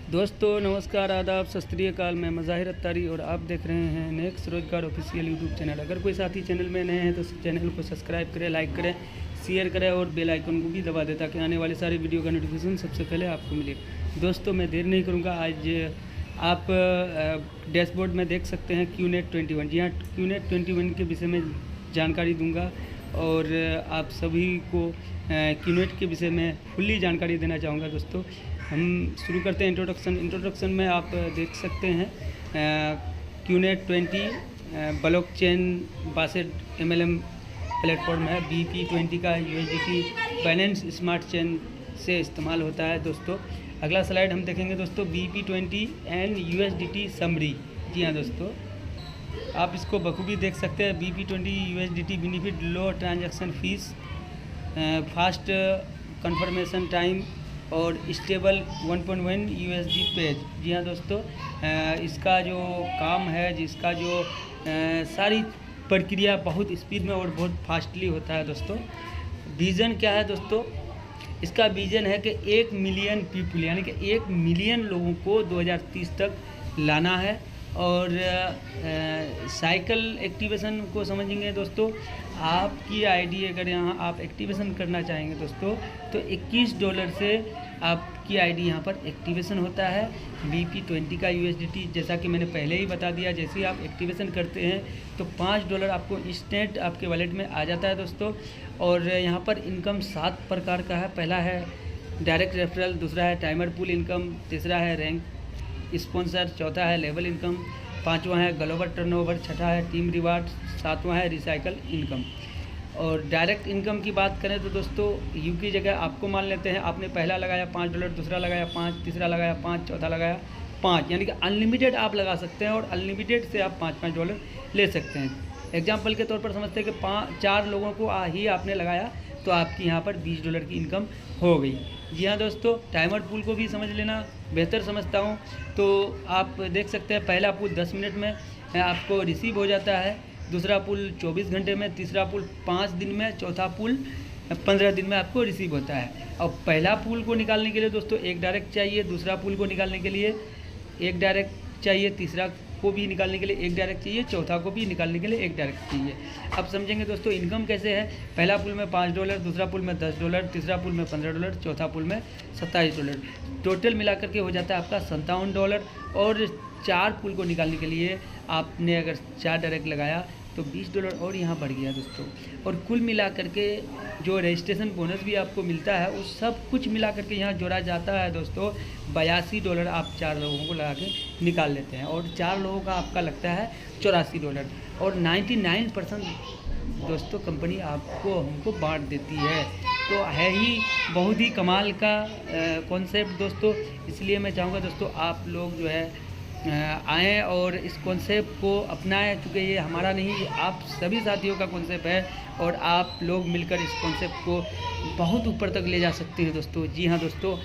दोस्तों नमस्कार, आदाब, सत श्री अकाल। मैं मज़ाहिर अत्तारी और आप देख रहे हैं नेक्स्ट रोजगार ऑफिशियल यूट्यूब चैनल। अगर कोई साथी चैनल में नए हैं तो चैनल को सब्सक्राइब करें, लाइक करें, शेयर करें और बेल आइकन को भी दबा दें ताकि आने वाले सारे वीडियो का नोटिफिकेशन सबसे पहले आपको मिले। दोस्तों मैं देर नहीं करूँगा। आज आप डैशबोर्ड में देख सकते हैं QNET 21। जी हाँ, QNET 21 के विषय में जानकारी दूँगा और आप सभी को QNET के विषय में फुल्ली जानकारी देना चाहूँगा। दोस्तों हम शुरू करते हैं इंट्रोडक्शन में आप देख सकते हैं QNET 20 blockchain based MLM platform है। BP20 का USDT बाइनेंस स्मार्ट चेन से इस्तेमाल होता है। दोस्तों अगला स्लाइड हम देखेंगे। दोस्तों BP20 एंड USDT समरी। जी हाँ दोस्तों, आप इसको बखूबी देख सकते हैं। BP20 USDT benefit, low transaction fees, fast confirmation time और स्टेबल 1.1 USD पेज। जी हाँ दोस्तों, इसका जो काम है, जिसका जो सारी प्रक्रिया बहुत स्पीड में और बहुत फास्टली होता है। दोस्तों विज़न क्या है? दोस्तों इसका विज़न है कि 1 मिलियन पीपल यानी कि 1 मिलियन लोगों को 2030 तक लाना है। और साइकिल एक्टिवेशन को समझेंगे दोस्तों। आपकी आईडी अगर यहाँ आप एक्टिवेशन करना चाहेंगे दोस्तों तो $21 से आपकी आईडी यहाँ पर एक्टिवेशन होता है। BP20 का USDT जैसा कि मैंने पहले ही बता दिया, जैसे ही आप एक्टिवेशन करते हैं तो $5 आपको इंस्टेंट आपके वॉलेट में आ जाता है दोस्तों। और यहाँ पर इनकम 7 प्रकार का है। पहला है डायरेक्ट रेफरल, दूसरा है टाइमर पूल इनकम, तीसरा है रैंक स्पॉन्सर, चौथा है लेवल इनकम, पांचवा है ग्लोबल टर्नओवर, छठा है टीम रिवार्ड, सातवां है रिसाइकल इनकम। और डायरेक्ट इनकम की बात करें तो दोस्तों यू की जगह आपको मान लेते हैं आपने पहला लगाया $5, दूसरा लगाया 5, तीसरा लगाया 5, चौथा लगाया 5, यानी कि अनलिमिटेड आप लगा सकते हैं और अनलिमिटेड से आप $5 ले सकते हैं। एग्जाम्पल के तौर पर समझते हैं कि 4 लोगों को ही आपने लगाया तो आपकी यहाँ पर $20 की इनकम हो गई। जी हाँ दोस्तों, टाइमर पूल को भी समझ लेना बेहतर समझता हूँ। तो आप देख सकते हैं पहला पूल 10 मिनट में आपको रिसीव हो जाता है, दूसरा पुल 24 घंटे में, तीसरा पुल 5 दिन में, चौथा पुल 15 दिन में आपको रिसीव होता है। और पहला पुल को निकालने के लिए दोस्तों 1 डायरेक्ट चाहिए, दूसरा पुल को निकालने के लिए 1 डायरेक्ट चाहिए, तीसरा को भी निकालने के लिए 1 डायरेक्ट चाहिए, चौथा को भी निकालने के लिए 1 डायरेक्ट चाहिए। अब समझेंगे दोस्तों इनकम कैसे है। पहला पुल में $5, दूसरा पुल में $10, तीसरा पुल में $15, चौथा पुल में $27। टोटल मिलाकर के हो जाता है आपका $57। और 4 पुल को निकालने के लिए आपने अगर 4 डायरेक्ट लगाया तो $20 और यहाँ बढ़ गया दोस्तों। और कुल मिला करके जो रजिस्ट्रेशन बोनस भी आपको मिलता है उस सब कुछ मिला करके यहाँ जोड़ा जाता है दोस्तों। $82 आप 4 लोगों को लगा के निकाल लेते हैं और 4 लोगों का आपका लगता है $84। और 99% दोस्तों कंपनी आपको हमको बांट देती है। तो है ही बहुत ही कमाल का कॉन्सेप्ट दोस्तों। इसलिए मैं चाहूँगा दोस्तों आप लोग जो है आएँ और इस कॉन्सेप्ट को अपनाएं, क्योंकि ये हमारा नहीं आप सभी साथियों का कॉन्सेप्ट है और आप लोग मिलकर इस कॉन्सेप्ट को बहुत ऊपर तक ले जा सकते हैं दोस्तों। जी हाँ दोस्तों,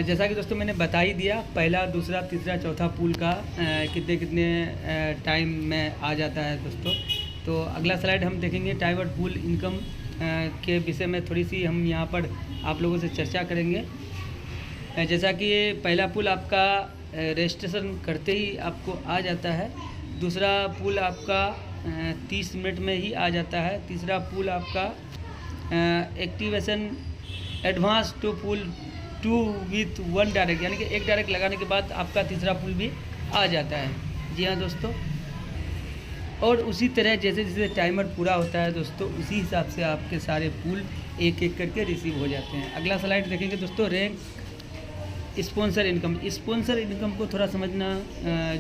जैसा कि दोस्तों मैंने बता ही दिया पहला, दूसरा, तीसरा, चौथा पूल का कितने टाइम में आ जाता है दोस्तों। तो अगला स्लाइड हम देखेंगे टाइमर पूल इनकम के विषय में थोड़ी सी हम यहाँ पर आप लोगों से चर्चा करेंगे। जैसा कि पहला पुल आपका रजिस्ट्रेशन करते ही आपको आ जाता है, दूसरा पुल आपका 30 मिनट में ही आ जाता है, तीसरा पुल आपका activation advance to pool 2 with 1 direct, यानी कि 1 डायरेक्ट लगाने के बाद आपका तीसरा पुल भी आ जाता है। जी हाँ दोस्तों, और उसी तरह जैसे जैसे टाइमर पूरा होता है दोस्तों उसी हिसाब से आपके सारे पुल एक एक करके रिसीव हो जाते हैं। अगला स्लाइड देखेंगे दोस्तों rank sponsor income. Sponsor income को थोड़ा समझना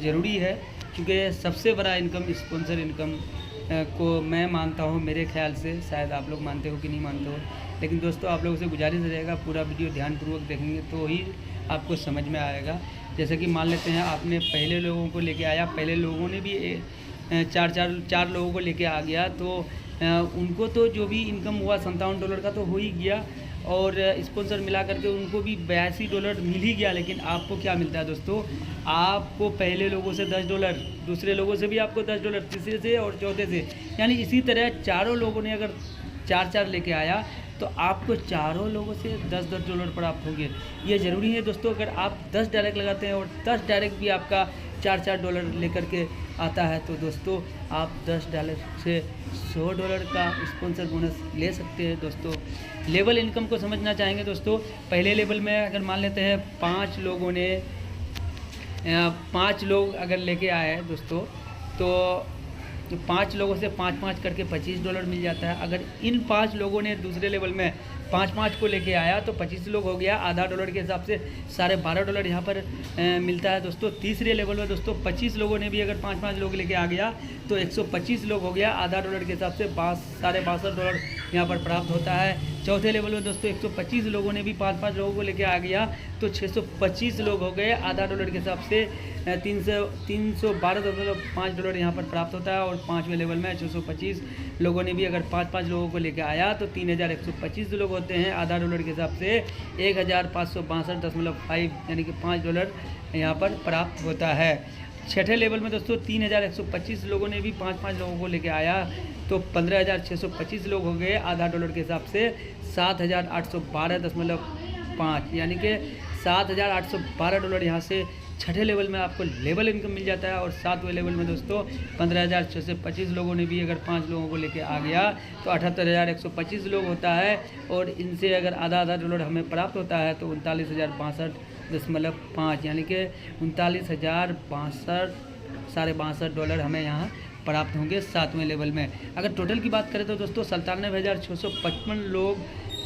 ज़रूरी है, क्योंकि सबसे बड़ा इनकम स्पॉन्सर इनकम को मैं मानता हूँ। मेरे ख्याल से शायद आप लोग मानते हो कि नहीं मानते हो, लेकिन दोस्तों आप लोगों से गुजारिश रहेगा पूरा वीडियो ध्यानपूर्वक देखेंगे तो ही आपको समझ में आएगा। जैसे कि मान लेते हैं आपने पहले लोगों को लेके आया, पहले लोगों ने भी 4 लोगों को लेके आ गया तो उनको तो जो भी इनकम हुआ $57 का तो हो ही गया और स्पॉन्सर मिला करके उनको भी $82 मिल ही गया। लेकिन आपको क्या मिलता है दोस्तों, आपको पहले लोगों से $10, दूसरे लोगों से भी आपको $10, तीसरे से और चौथे से, यानी इसी तरह चारों लोगों ने अगर 4 लेके आया तो आपको चारों लोगों से $10 प्राप्त होंगे। ये ज़रूरी है दोस्तों, अगर आप 10 डायरेक्ट लगाते हैं और 10 डायरेक्ट भी आपका $4 लेकर के आता है तो दोस्तों आप $10 से $100 का स्पॉन्सर बोनस ले सकते हैं। दोस्तों लेवल इनकम को समझना चाहेंगे दोस्तों। पहले लेवल में अगर मान लेते हैं 5 लोगों ने 5 लोग अगर लेके आए हैं दोस्तों, तो 5 लोगों से 5-5 करके $25 मिल जाता है। अगर इन 5 लोगों ने दूसरे लेवल में 5-5 को लेके आया तो 25 लोग हो गया, आधा डॉलर के हिसाब से $12.5 यहाँ पर मिलता है दोस्तों। तीसरे लेवल में दोस्तों 25 लोगों ने भी अगर 5-5 लोग लेके आ गया तो 125 लोग हो गया, आधा डॉलर के हिसाब से $62.5 यहाँ पर प्राप्त होता है। चौथे लेवल में दोस्तों 125 लोगों ने भी 5-5 लोगों को लेके आ गया तो 625 लोग हो गए, आधा डॉलर के हिसाब से $312.5 यहाँ पर प्राप्त होता है। और 5वें लेवल में 625 लोगों ने भी अगर 5-5 लोगों को लेकर आया तो 3125 लोग होते हैं, आधा डॉलर के हिसाब से 1562.5 यानी कि $5 यहाँ पर प्राप्त होता है। छठे लेवल में दोस्तों 3125 लोगों ने भी 5-5 लोगों को लेकर आया तो 15,625 लोग हो गए, आधा डॉलर के हिसाब से $7,812.5 यानी कि $7,812 यहाँ से छठे लेवल में आपको लेवल इनकम मिल जाता है। और 7वें लेवल में दोस्तों 15,625 लोगों ने भी अगर 5 लोगों को लेके आ गया तो 78,125 लोग होता है। और इनसे अगर आधा डॉलर हमें प्राप्त होता है तो 39,062.5 यानी कि $39,062.5 हमें यहाँ प्राप्त होंगे 7वें लेवल में। अगर टोटल की बात करें तो दोस्तों 97,655 लोग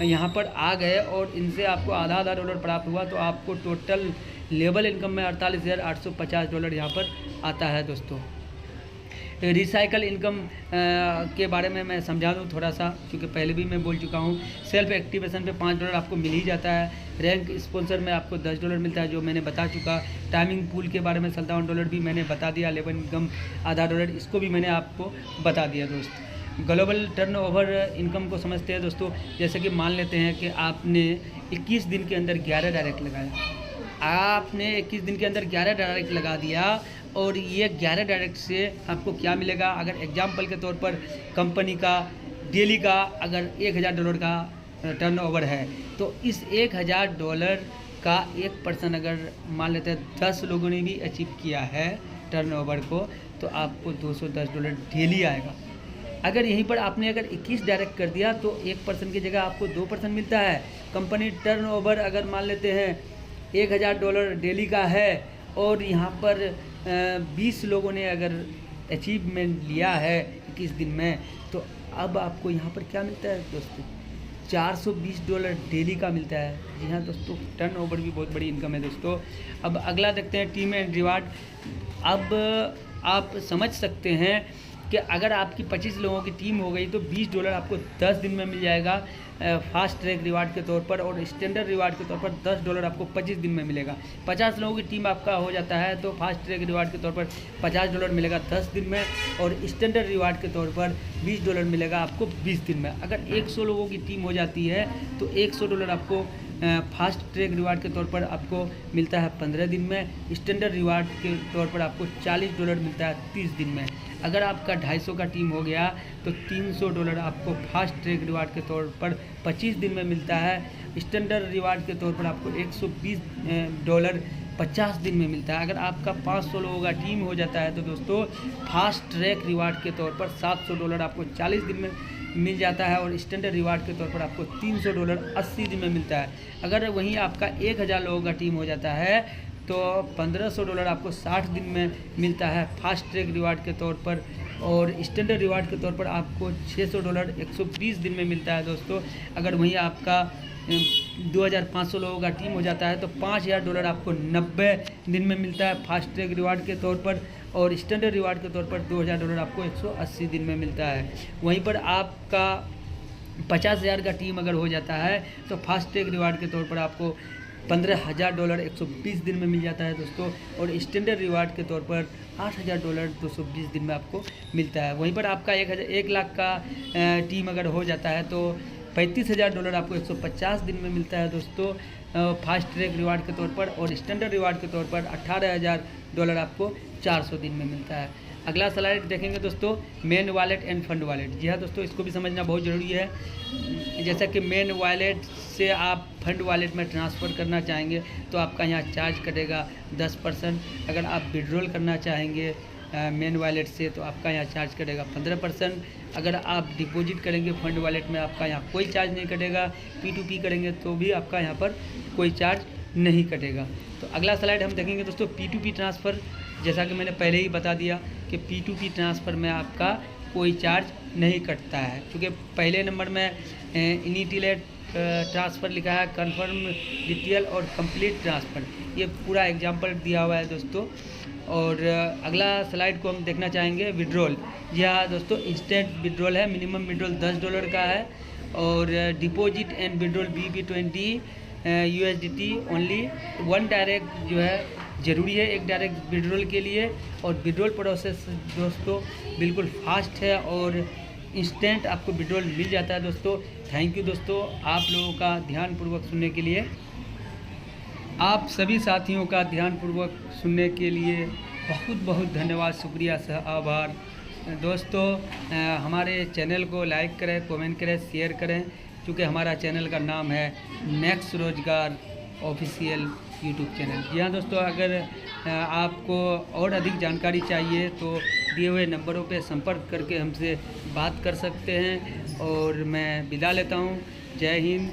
यहाँ पर आ गए और इनसे आपको आधा डॉलर प्राप्त हुआ तो आपको टोटल लेवल इनकम में $48,850 यहाँ पर आता है दोस्तों। रिसाइकल इनकम के बारे में मैं समझा दूँ थोड़ा सा, क्योंकि पहले भी मैं बोल चुका हूँ। सेल्फ एक्टिवेशन पे $5 आपको मिल ही जाता है। रैंक स्पॉन्सर में आपको $10 मिलता है जो मैंने बता चुका। टाइमिंग पूल के बारे में $57 भी मैंने बता दिया। लेवल इनकम आधा डॉलर इसको भी मैंने आपको बता दिया दोस्त। ग्लोबल टर्नओवर इनकम को समझते हैं दोस्तों। जैसे कि मान लेते हैं कि आपने 21 दिन के अंदर 11 डायरेक्ट लगाया, आपने 21 दिन के अंदर 11 डायरेक्ट लगा दिया और ये 11 डायरेक्ट से आपको क्या मिलेगा। अगर एग्जाम्पल के तौर पर कंपनी का डेली का अगर $1,000 का टर्नओवर है तो इस $1,000 का 1% अगर मान लेते हैं 10 लोगों ने भी अचीव किया है टर्नओवर को तो आपको $210 डेली आएगा। अगर यहीं पर आपने अगर 21 डायरेक्ट कर दिया तो 1% की जगह आपको 2% मिलता है। कंपनी टर्नओवर अगर मान लेते हैं $1,000 डेली का है और यहाँ पर 20 लोगों ने अगर अचीवमेंट लिया है 21 दिन में तो अब आपको यहाँ पर क्या मिलता है दोस्तों, $420 डेली का मिलता है। जी हाँ दोस्तों, टर्नओवर भी बहुत बड़ी इनकम है दोस्तों। अब अगला देखते हैं टीम एंड रिवार्ड। अब आप समझ सकते हैं कि अगर आपकी 25 लोगों की टीम हो गई तो $20 आपको 10 दिन में मिल जाएगा फास्ट ट्रैक रिवार्ड के तौर पर, और स्टैंडर्ड रिवार्ड के तौर पर $10 आपको 25 दिन में मिलेगा। 50 लोगों की टीम आपका हो जाता है तो फास्ट ट्रैक रिवार्ड के तौर पर $50 मिलेगा 10 दिन में, और स्टैंडर्ड रिवार्ड के तौर पर $20 मिलेगा आपको 20 दिन में। अगर 100 लोगों की टीम हो जाती है तो $100 आपको फास्ट ट्रैक रिवार्ड के तौर पर आपको मिलता है 15 दिन में। स्टैंडर्ड रिवार्ड के तौर पर आपको $40 मिलता है 30 दिन में। अगर आपका 250 का टीम हो गया तो $300 आपको फास्ट ट्रैक रिवार्ड के तौर पर 25 दिन में मिलता है। स्टैंडर्ड रिवार्ड के तौर पर आपको $120 50 दिन में मिलता है। अगर आपका 500 लोगों का टीम हो जाता है तो दोस्तों फास्ट ट्रैक रिवार्ड के तौर पर $700 आपको 40 दिन में मिल जाता है, और स्टैंडर्ड रिवार्ड के तौर पर आपको $300 80 दिन में मिलता है। अगर वहीं आपका 1000 लोगों का टीम हो जाता है तो $1500 आपको 60 दिन में मिलता है फास्ट ट्रैक रिवार्ड के तौर पर, और स्टैंडर्ड रिवार्ड के तौर पर आपको $600 120 दिन में मिलता है दोस्तों। अगर वहीं आपका 2500 लोगों का टीम हो जाता है तो $5000 आपको 90 दिन में मिलता है फास्ट ट्रैक रिवार्ड के तौर पर, और स्टैंडर्ड रिवार्ड के तौर पर $2000 आपको 180 दिन में मिलता है। वहीं पर आपका 50,000 का टीम अगर हो जाता है तो फास्ट ट्रैक रिवार्ड के तौर पर आपको $15,000 120 दिन में मिल जाता है दोस्तों, और स्टैंडर्ड रिवार्ड के तौर पर $8,000 220 दिन में आपको मिलता है। वहीं पर आपका 1 लाख का टीम अगर हो जाता है तो $35,000 आपको 150 दिन में मिलता है दोस्तों फास्ट ट्रैक रिवार्ड के तौर पर, और स्टैंडर्ड रिवार्ड के तौर पर $18,000 आपको 400 दिन में मिलता है। अगला स्लाइड देखेंगे दोस्तों, main wallet and fund wallet. जी हाँ दोस्तों, इसको भी समझना बहुत ज़रूरी है। जैसा कि मेन वॉलेट से आप फंड वॉलेट में ट्रांसफ़र करना चाहेंगे तो आपका यहाँ चार्ज कटेगा 10%। अगर आप विड्रॉल करना चाहेंगे मेन वॉलेट से तो आपका यहाँ चार्ज कटेगा 15%। अगर आप डिपॉजिट करेंगे फंड वॉलेट में आपका यहाँ कोई चार्ज नहीं कटेगा। P2P करेंगे तो भी आपका यहाँ पर कोई चार्ज नहीं कटेगा। तो अगला स्लाइड हम देखेंगे दोस्तों, P2P ट्रांसफ़र। जैसा कि मैंने पहले ही बता दिया कि P2P ट्रांसफ़र में आपका कोई चार्ज नहीं कटता है, क्योंकि पहले नंबर में इनिशिएट ट्रांसफ़र लिखा है, कन्फर्म डिटेल और कंप्लीट ट्रांसफ़र, ये पूरा एग्जांपल दिया हुआ है दोस्तों। और अगला स्लाइड को हम देखना चाहेंगे, विड्रॉल। यह दोस्तों इंस्टेंट विड्रॉल है, मिनिमम विड्रॉल $10 का है। और deposit and withdrawal BB20 USDT only. 1 direct जो है ज़रूरी है, एक डायरेक्ट विड्रॉल के लिए। और विड्रॉल प्रोसेस दोस्तों बिल्कुल फास्ट है और इंस्टेंट आपको विड्रॉल मिल जाता है दोस्तों। थैंक यू दोस्तों, आप लोगों का ध्यानपूर्वक सुनने के लिए। आप सभी साथियों का ध्यानपूर्वक सुनने के लिए बहुत बहुत धन्यवाद, शुक्रिया सह आभार दोस्तों। हमारे चैनल को लाइक करें, कमेंट करें, शेयर करें, क्योंकि हमारा चैनल का नाम है नेक्स्ट रोजगार ऑफिशियल यूट्यूब चैनल। जी हाँ दोस्तों, अगर आपको और अधिक जानकारी चाहिए तो दिए हुए नंबरों पे संपर्क करके हमसे बात कर सकते हैं। और मैं विदा लेता हूँ। जय हिंद।